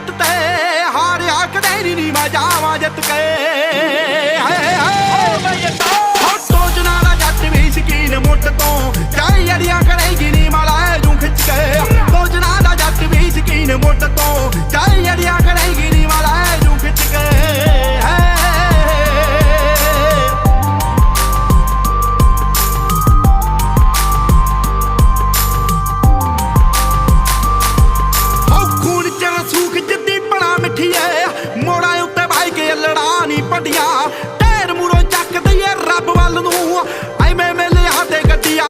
ਲੱਤ ਤੇ ਹਾਰਿਆ ਕਦੇ ਨੀ ਮੈਂ ਜਾਵਾਂ ਜਿੱਤ ਕੇ ਸੋਚਣਾ ਦਾ ਜੱਟ ਵੀ ਸ਼ਕੀਨ ਮੁੱਢ ਤੋਂ ਚਾਹੇ ਅੜੀਆਂ ਕਰੇਗੀ ਨੀ ਮਾਲਾ ਜੂ ਖਿੱਚ ਕੇ ਸੋਚਣਾ ਦਾ ਜੱਟ ਵੀ ਸ਼ਕੀਨ ਮੁੱਢ ਤੋਂ ਚਾਹੇ ਅੜੀਆਂ ਕਰੇਗੀ ਨੀ ਮਾਲਾ ਜੂ ਖਿੱਚ ਕੇ ਮੋੜਾਂ ਉੱਤੇ ਭਾਈ ਕੇ ਲੜਾ ਨੀ ਪੱਡੀਆਂ ਢੇਰ ਮੂਰੋਂ ਚੱਕ ਦਈਏ ਰੱਬ ਵੱਲ ਨੂੰ